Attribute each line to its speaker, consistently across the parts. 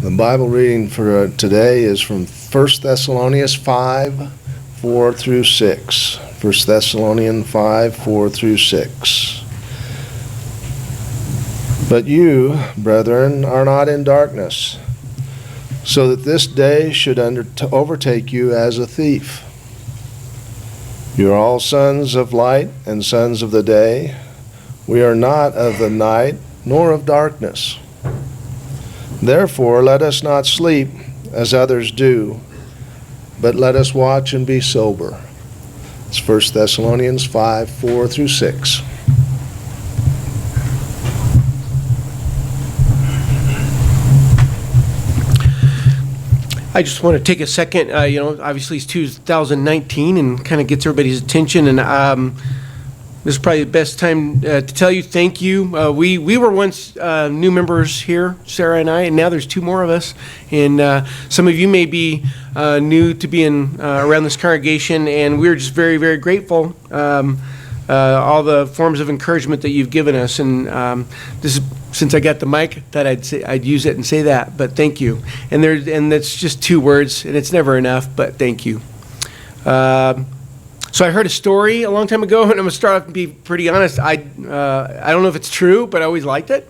Speaker 1: The Bible reading for today is from 1 Thessalonians 5, 4 through 6. 1 Thessalonians 5, 4 through 6. But you, brethren, are not in darkness, so that this day should overtake you as a thief. You are all sons of light and sons of the day. We are not of the night, nor of darkness. Therefore, let us not sleep as others do, but let us watch and be sober. It's 1 Thessalonians 5, 4 through 6.
Speaker 2: I just want to take a second, obviously it's 2019 and kind of gets everybody's attention, and this is probably the best time to tell you thank you. We were once new members here, Sarah and I, and now there's two more of us. And some of you may be new to being around this congregation, and we're just very, very grateful. All the forms of encouragement that you've given us, and this is, since I got the mic, that I'd use it and say that. But thank you, and that's just two words, and it's never enough. But thank you. So I heard a story a long time ago, and I'm going to start off and be pretty honest. I don't know if it's true, but I always liked it.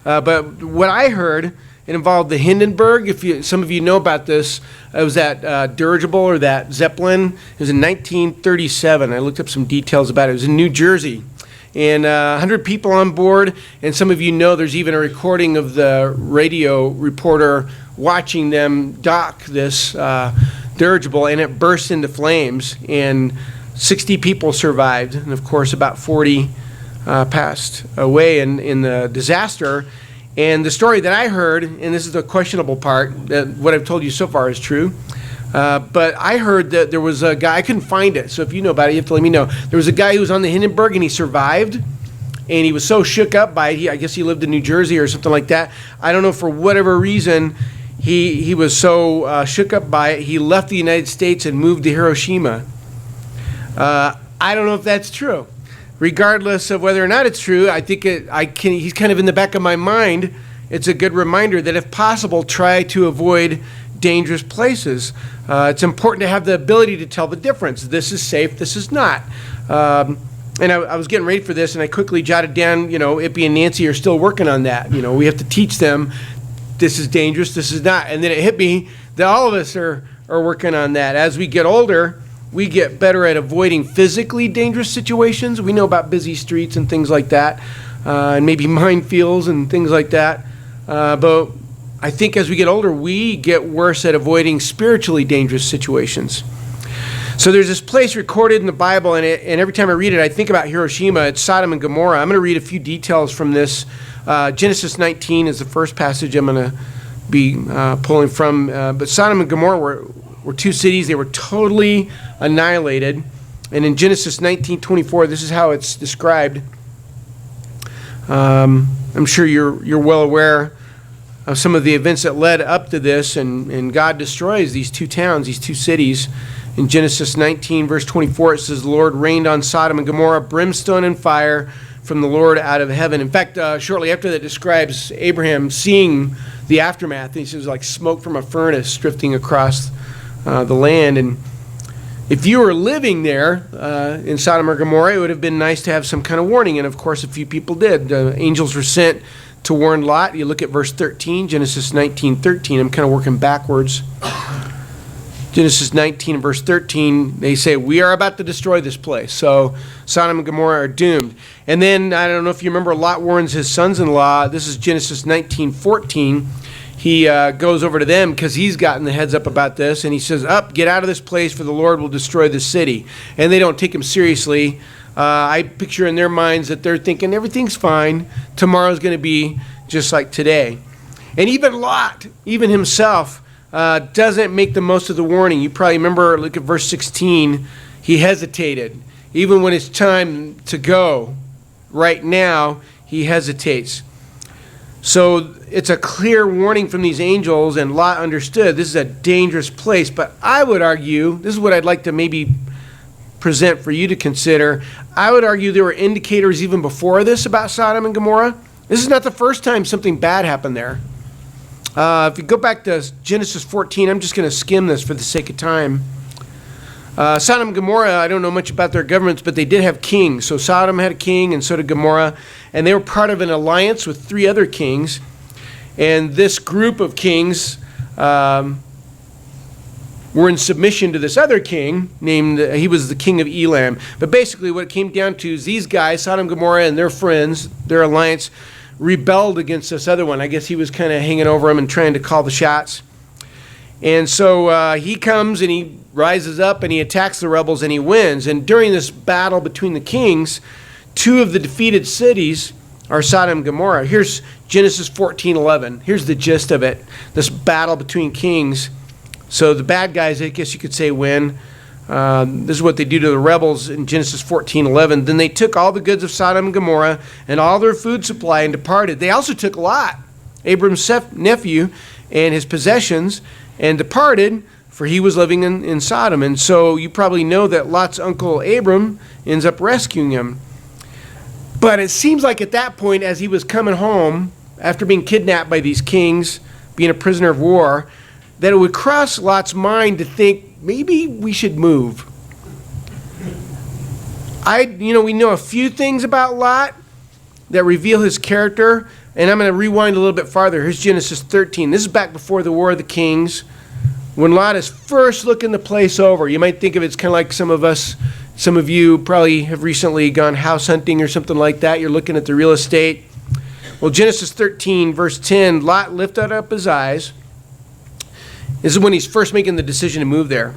Speaker 2: But what I heard, it involved the Hindenburg. Some of you know about this, it was that dirigible or that Zeppelin. It was in 1937. I looked up some details about it. It was in New Jersey. And 100 people on board, and some of you know there's even a recording of the radio reporter watching them dock this dirigible, and it burst into flames, and 60 people survived, and of course about 40 passed away in the disaster. And the story that I heard, and this is the questionable part, that what I've told you so far is true, but I heard that there was a guy, I couldn't find it, so if you know about it, you have to let me know. There was a guy who was on the Hindenburg, and he survived, and he was so shook up by it, I guess he lived in New Jersey or something like that. I don't know, for whatever reason, he was so shook up by it, he left the United States and moved to Hiroshima. I don't know if that's true. Regardless of whether or not it's true, I think he's kind of in the back of my mind. It's a good reminder that if possible, try to avoid dangerous places. It's important to have the ability to tell the difference. This is safe, this is not. And I was getting ready for this, and I quickly jotted down, Ippy and Nancy are still working on that. We have to teach them this is dangerous, this is not. And then it hit me that all of us are working on that. As we get older, we get better at avoiding physically dangerous situations. We know about busy streets and things like that, and maybe minefields and things like that. But I think as we get older, we get worse at avoiding spiritually dangerous situations. So there's this place recorded in the Bible, and every time I read it, I think about Hiroshima. It's Sodom and Gomorrah. I'm going to read a few details from this. Genesis 19 is the first passage I'm going to be pulling from. But Sodom and Gomorrah were two cities. They were totally annihilated. And in Genesis 19:24, this is how it's described. I'm sure you're well aware of some of the events that led up to this, and God destroys these two towns, these two cities. In Genesis 19, verse 24, it says, "The Lord rained on Sodom and Gomorrah brimstone and fire from the Lord out of heaven." In fact, shortly after that describes Abraham seeing the aftermath. He says like smoke from a furnace drifting across the land. And if you were living there in Sodom or Gomorrah, it would have been nice to have some kind of warning. And of course, a few people did. Angels were sent to warn Lot. You look at verse 13, Genesis 19:13. I'm kind of working backwards. Genesis 19 verse 13, they say, we are about to destroy this place. So Sodom and Gomorrah are doomed. And then, I don't know if you remember, Lot warns his sons-in-law. This is Genesis 19:14. He goes over to them because he's gotten the heads up about this. And he says, get out of this place, for the Lord will destroy this city. And they don't take him seriously. I picture in their minds that they're thinking everything's fine. Tomorrow's going to be just like today. And even Lot, even himself, doesn't make the most of the warning. You probably remember, look at verse 16. He hesitated. Even when it's time to go, right now, he hesitates. So it's a clear warning from these angels, and Lot understood this is a dangerous place. But I would argue, this is what I'd like to maybe present for you to consider. I would argue there were indicators even before this about Sodom and Gomorrah. This is not the first time something bad happened there. If you go back to Genesis 14, I'm just going to skim this for the sake of time. Sodom and Gomorrah, I don't know much about their governments, but they did have kings. So Sodom had a king, and so did Gomorrah. And they were part of an alliance with 3 other kings. And this group of kings were in submission to this other king, he was the king of Elam. But basically what it came down to is these guys, Sodom and Gomorrah and their friends, their alliance, rebelled against this other one. I guess he was kind of hanging over him and trying to call the shots. And so he comes and he rises up and he attacks the rebels and he wins. And during this battle between the kings, 2 of the defeated cities are Sodom and Gomorrah. Here's Genesis 14:11. Here's the gist of it. This battle between kings. So the bad guys, I guess you could say, win. This is what they do to the rebels in Genesis 14:11. Then they took all the goods of Sodom and Gomorrah and all their food supply and departed. They also took Lot, Abram's nephew, and his possessions, and departed, for he was living in Sodom. And so you probably know that Lot's uncle Abram ends up rescuing him. But it seems like at that point, as he was coming home, after being kidnapped by these kings, being a prisoner of war, that it would cross Lot's mind to think, maybe we should move. We know a few things about Lot that reveal his character, and I'm going to rewind a little bit farther. Here's Genesis 13. This is back before the War of the Kings, when Lot is first looking the place over. You might think of it as kind of like some of you probably have recently gone house hunting or something like that. You're looking at the real estate. Well, Genesis 13, verse 10, Lot lifted up his eyes. This is when he's first making the decision to move there.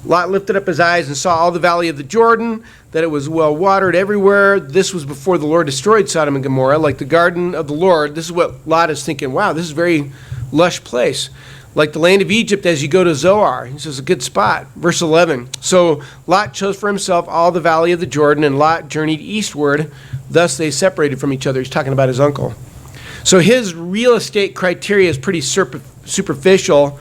Speaker 2: Lot lifted up his eyes and saw all the valley of the Jordan, that it was well watered everywhere. This was before the Lord destroyed Sodom and Gomorrah, like the garden of the Lord. This is what Lot is thinking. Wow, this is a very lush place. Like the land of Egypt as you go to Zoar. This is a good spot. Verse 11. So Lot chose for himself all the valley of the Jordan, and Lot journeyed eastward. Thus they separated from each other. He's talking about his uncle. So his real estate criteria is pretty superficial.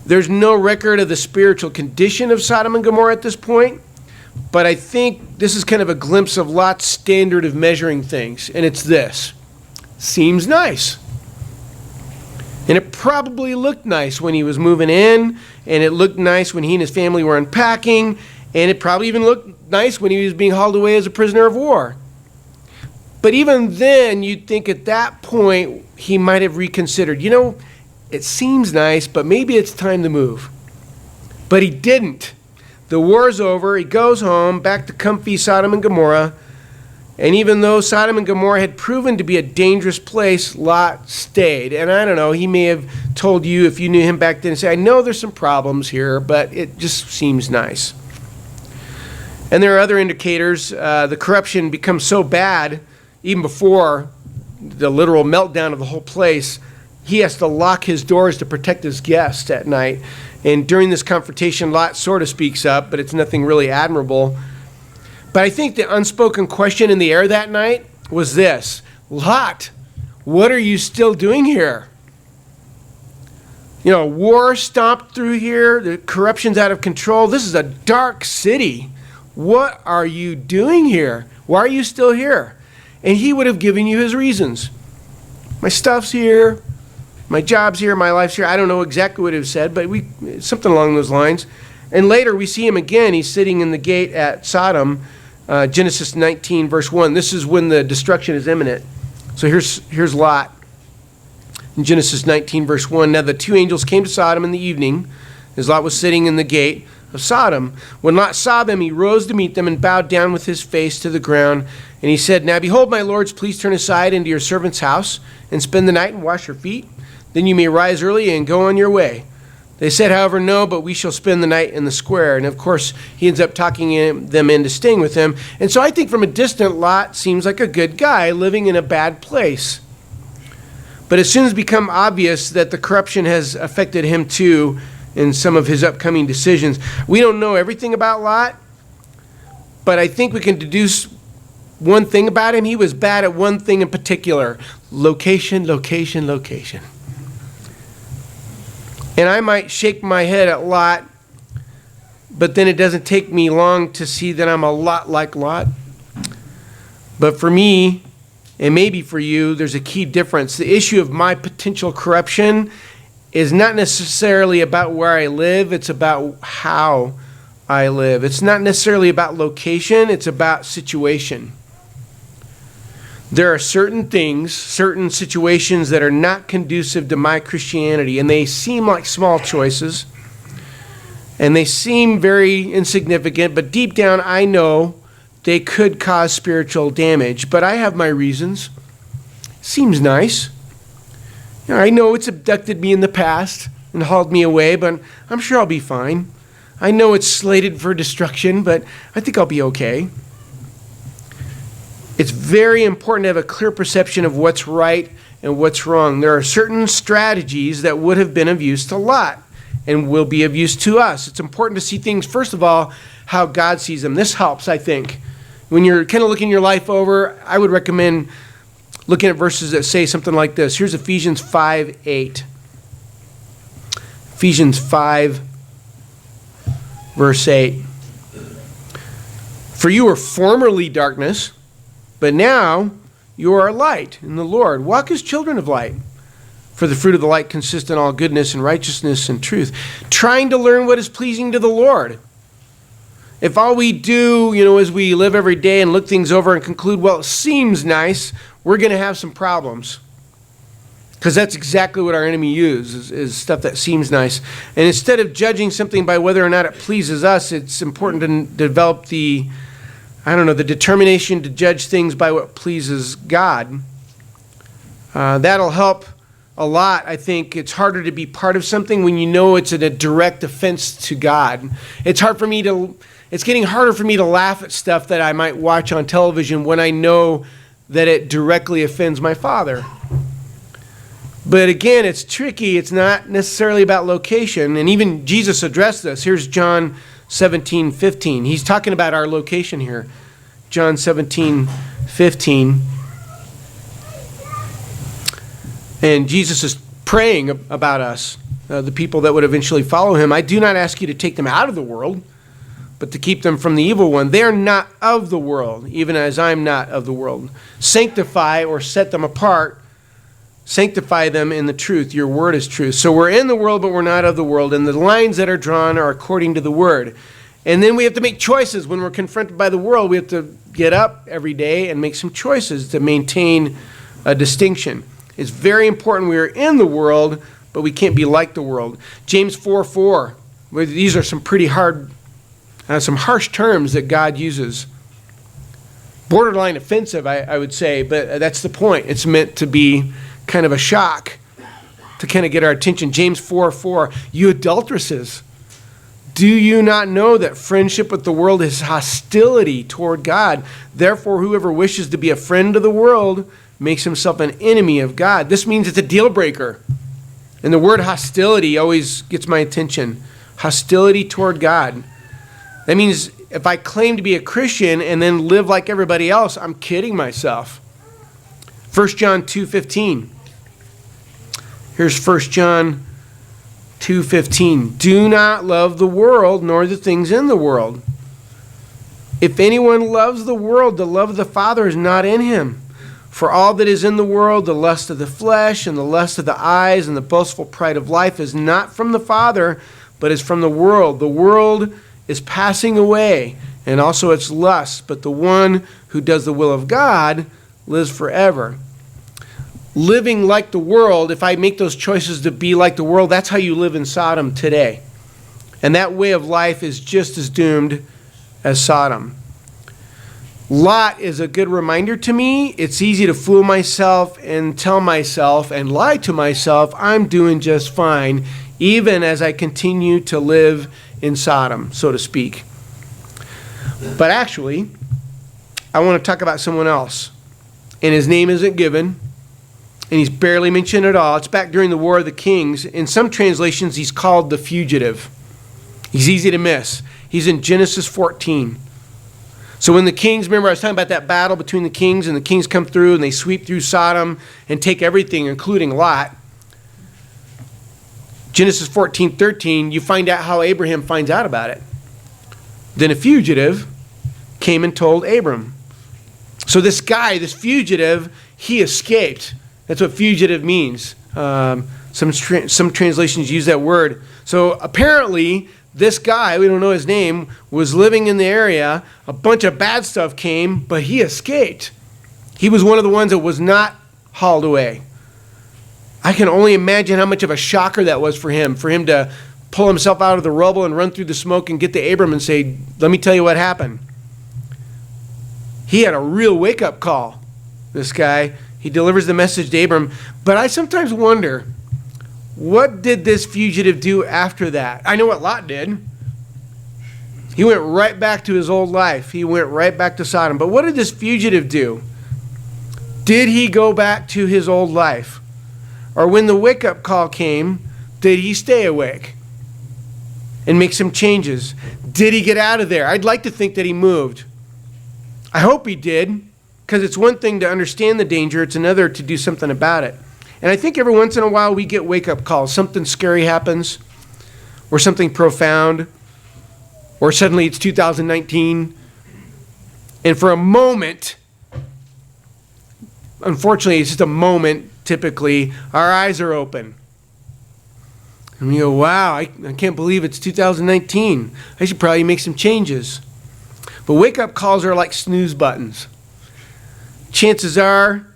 Speaker 2: There's no record of the spiritual condition of Sodom and Gomorrah at this point, but I think this is kind of a glimpse of Lot's standard of measuring things, and it's this. Seems nice. And it probably looked nice when he was moving in, and it looked nice when he and his family were unpacking, and it probably even looked nice when he was being hauled away as a prisoner of war. But even then, you'd think at that point, he might have reconsidered. It seems nice, but maybe it's time to move. But he didn't. The war's over. He goes home, back to comfy Sodom and Gomorrah. And even though Sodom and Gomorrah had proven to be a dangerous place, Lot stayed. And I don't know, he may have told you, if you knew him back then, say, I know there's some problems here, but it just seems nice. And there are other indicators. The corruption becomes so bad, even before the literal meltdown of the whole place, he has to lock his doors to protect his guests at night. And during this confrontation, Lot sort of speaks up, but it's nothing really admirable. But I think the unspoken question in the air that night was this: Lot, what are you still doing here? War stomped through here. The corruption's out of control. This is a dark city. What are you doing here? Why are you still here? And he would have given you his reasons. My stuff's here. My job's here, my life's here. I don't know exactly what he said, but something along those lines. And later we see him again. He's sitting in the gate at Sodom, Genesis 19, verse 1. This is when the destruction is imminent. So here's Lot. In Genesis 19, verse 1, now the 2 angels came to Sodom in the evening, as Lot was sitting in the gate of Sodom. When Lot saw them, he rose to meet them and bowed down with his face to the ground. And he said, now behold, my lords, please turn aside into your servant's house and spend the night and wash your feet. Then you may rise early and go on your way. They said, however, no, but we shall spend the night in the square. And of course, he ends up talking them into staying with him. And so I think from a distant, Lot seems like a good guy living in a bad place. But as soon as it becomes obvious that the corruption has affected him too in some of his upcoming decisions, we don't know everything about Lot, but I think we can deduce one thing about him. He was bad at one thing in particular: location, location, location. And I might shake my head at Lot, but then it doesn't take me long to see that I'm a lot like Lot. But for me, and maybe for you, there's a key difference. The issue of my potential corruption is not necessarily about where I live, it's about how I live. It's not necessarily about location, it's about situation. There are certain things, certain situations that are not conducive to my Christianity, and they seem like small choices, and they seem very insignificant, but deep down I know they could cause spiritual damage. But I have my reasons. Seems nice. I know it's abducted me in the past and hauled me away, but I'm sure I'll be fine. I know it's slated for destruction, but I think I'll be okay. It's very important to have a clear perception of what's right and what's wrong. There are certain strategies that would have been of use to Lot and will be of use to us. It's important to see things, first of all, how God sees them. This helps, I think. When you're kind of looking your life over, I would recommend looking at verses that say something like this. Here's Ephesians 5:8. Ephesians 5, verse 8. For you were formerly darkness, but now you are light in the Lord. Walk as children of light. For the fruit of the light consists in all goodness and righteousness and truth. Trying to learn what is pleasing to the Lord. If all we do, as we live every day and look things over and conclude, well, it seems nice, we're going to have some problems. Because that's exactly what our enemy uses, is stuff that seems nice. And instead of judging something by whether or not it pleases us, it's important to develop the determination to judge things by what pleases God. That'll help a lot. I think it's harder to be part of something when you know it's a direct offense to God. It's getting harder for me to laugh at stuff that I might watch on television when I know that it directly offends my Father. But again, it's tricky. It's not necessarily about location. And even Jesus addressed this. Here's John 17:15. He's talking about our location here. John 17:15. And Jesus is praying about us, the people that would eventually follow him. I do not ask you to take them out of the world, but to keep them from the evil one. They are not of the world, even as I'm not of the world. Sanctify or set them apart. Sanctify them in the truth. Your word is truth. So we're in the world, but we're not of the world. And the lines that are drawn are according to the word. And then we have to make choices. When we're confronted by the world, we have to get up every day and make some choices to maintain a distinction. It's very important we are in the world, but we can't be like the world. James 4:4. These are some pretty hard, some harsh terms that God uses. Borderline offensive, I would say, but that's the point. It's meant to be kind of a shock to kind of get our attention. James 4:4. You adulteresses, do you not know that friendship with the world is hostility toward God? Therefore, whoever wishes to be a friend of the world makes himself an enemy of God. This means it's a deal breaker. And the word hostility always gets my attention. Hostility toward God. That means if I claim to be a Christian and then live like everybody else, I'm kidding myself. 1 John 2:15. Here's 1 John 2:15. Do not love the world nor the things in the world. If anyone loves the world, the love of the Father is not in him. For all that is in the world, the lust of the flesh and the lust of the eyes and the boastful pride of life is not from the Father, but is from the world. The world is passing away, and also its lust, but the one who does the will of God lives forever. Living like the world, if I make those choices to be like the world, that's how you live in Sodom today. And that way of life is just as doomed as Sodom. Lot is a good reminder to me. It's easy to fool myself and tell myself and lie to myself I'm doing just fine, even as I continue to live in Sodom, so to speak. But actually, I want to talk about someone else. And his name isn't given, and he's barely mentioned at all. It's back during the War of the Kings. In some translations, he's called the Fugitive. He's easy to miss. He's in Genesis 14. So when the kings, remember I was talking about that battle between the kings, and the kings come through and they sweep through Sodom and take everything, including Lot. Genesis 14:13, you find out how Abraham finds out about it. Then a fugitive came and told Abram. So this guy, this fugitive, he escaped. That's what fugitive means. Some translations use that word. So apparently, this guy, we don't know his name, was living in the area. A bunch of bad stuff came, but he escaped. He was one of the ones that was not hauled away. I can only imagine how much of a shocker that was for him to pull himself out of the rubble and run through the smoke and get to Abram and say, let me tell you what happened. He had a real wake-up call, this guy. He delivers the message to Abram. But I sometimes wonder, what did this fugitive do after that? I know what Lot did. He went right back to his old life. He went right back to Sodom. But what did this fugitive do? Did he go back to his old life? Or when the wake-up call came, did he stay awake and make some changes? Did he get out of there? I'd like to think that he moved. I hope he did, because it's one thing to understand the danger. It's another to do something about it. And I think every once in a while we get wake-up calls. Something scary happens, or something profound, or suddenly it's 2019. And for a moment, unfortunately, it's just a moment, typically, our eyes are open. And we go, wow, I can't believe it's 2019. I should probably make some changes. But wake-up calls are like snooze buttons. Chances are,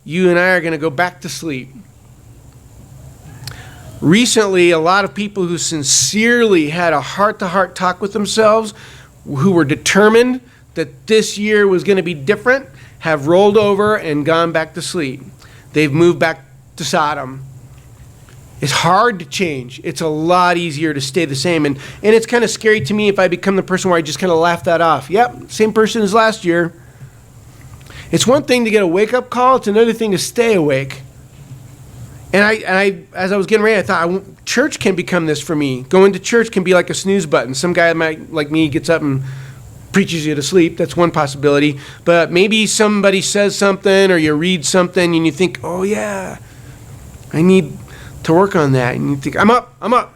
Speaker 2: you and I are going to go back to sleep. Recently, a lot of people who sincerely had a heart-to-heart talk with themselves, who were determined that this year was going to be different, have rolled over and gone back to sleep. They've moved back to Sodom. It's hard to change. It's a lot easier to stay the same. And it's kind of scary to me if I become the person where I just kind of laugh that off. Yep, same person as last year. It's one thing to get a wake-up call. It's another thing to stay awake. And I, as I was getting ready, I thought, church can become this for me. Going to church can be like a snooze button. Some guy like me gets up and preaches you to sleep. That's one possibility. But maybe somebody says something or you read something and you think, oh, yeah, I need to work on that. And you think, I'm up.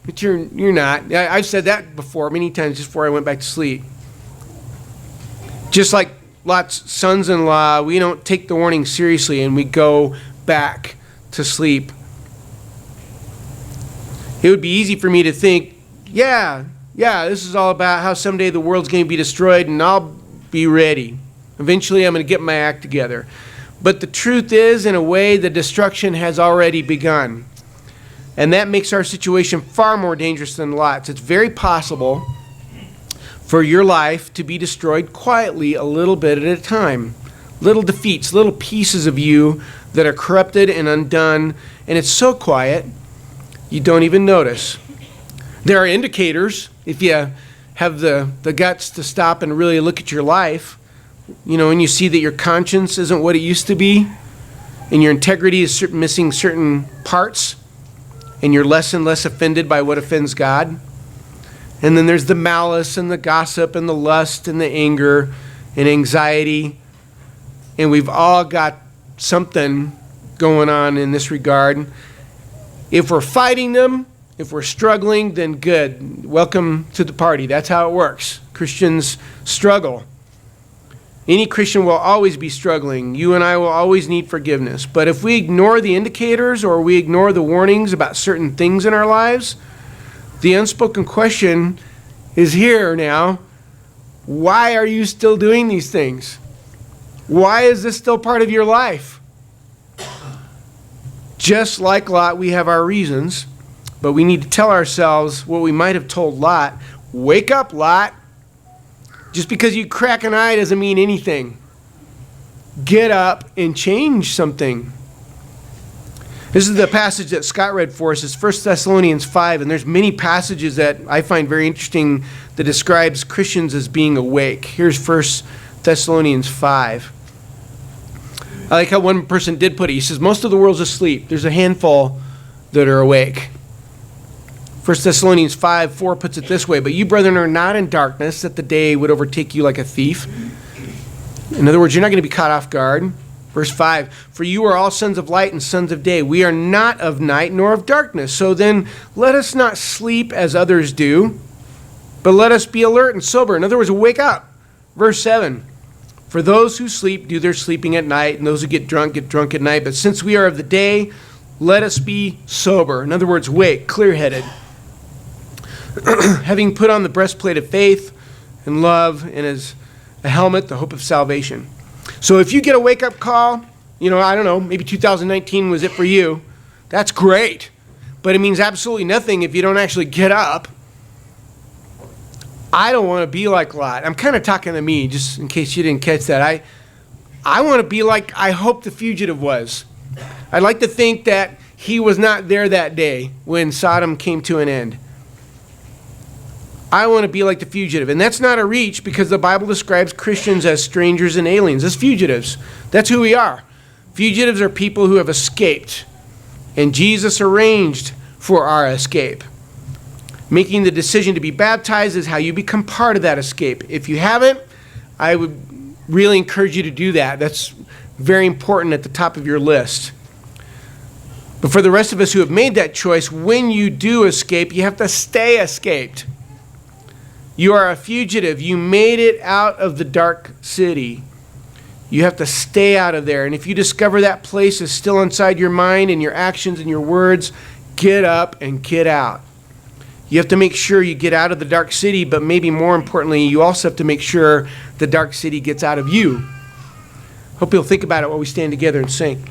Speaker 2: But you're not. I've said that before many times just before I went back to sleep. Just like Lot's sons-in-law, we don't take the warning seriously and we go back to sleep. It would be easy for me to think, yeah, this is all about how someday the world's going to be destroyed and I'll be ready. Eventually I'm going to get my act together. But the truth is, in a way, the destruction has already begun. And that makes our situation far more dangerous than Lot's. It's very possible for your life to be destroyed quietly a little bit at a time. Little defeats, little pieces of you that are corrupted and undone. And it's so quiet, you don't even notice. There are indicators, if you have the guts to stop and really look at your life, and you see that your conscience isn't what it used to be, and your integrity is missing certain parts, and you're less and less offended by what offends God. And then there's the malice and the gossip and the lust and the anger and anxiety. And we've all got something going on in this regard. If we're fighting them, if we're struggling, then good. Welcome to the party. That's how it works. Christians struggle. Any Christian will always be struggling. You and I will always need forgiveness. But if we ignore the indicators or we ignore the warnings about certain things in our lives, the unspoken question is here now. Why are you still doing these things? Why is this still part of your life? Just like Lot, we have our reasons, but we need to tell ourselves what we might have told Lot. Wake up, Lot. Just because you crack an eye doesn't mean anything. Get up and change something. This is the passage that Scott read for us. It's 1 Thessalonians 5, and there's many passages that I find very interesting that describes Christians as being awake. Here's 1 Thessalonians 5. I like how one person did put it. He says, most of the world's asleep. There's a handful that are awake. 1 Thessalonians 5:4 puts it this way, but you, brethren, are not in darkness, that the day would overtake you like a thief. In other words, you're not going to be caught off guard. Verse 5, for you are all sons of light and sons of day. We are not of night nor of darkness. So then let us not sleep as others do, but let us be alert and sober. In other words, wake up. Verse 7, for those who sleep do their sleeping at night, and those who get drunk at night. But since we are of the day, let us be sober. In other words, awake, clear-headed. Having put on the breastplate of faith and love, and as a helmet, the hope of salvation. So if you get a wake-up call, I don't know, maybe 2019 was it for you, that's great. But it means absolutely nothing if you don't actually get up. I don't want to be like Lot. I'm kind of talking to me, just in case you didn't catch that. I want to be like I hope the fugitive was. I'd like to think that he was not there that day when Sodom came to an end. I want to be like the fugitive. And that's not a reach, because the Bible describes Christians as strangers and aliens, as fugitives. That's who we are. Fugitives are people who have escaped. And Jesus arranged for our escape. Making the decision to be baptized is how you become part of that escape. If you haven't, I would really encourage you to do that. That's very important at the top of your list. But for the rest of us who have made that choice, when you do escape, you have to stay escaped. You are a fugitive. You made it out of the dark city. You have to stay out of there. And if you discover that place is still inside your mind and your actions and your words, get up and get out. You have to make sure you get out of the dark city, but maybe more importantly, you also have to make sure the dark city gets out of you. Hope you'll think about it while we stand together and sing.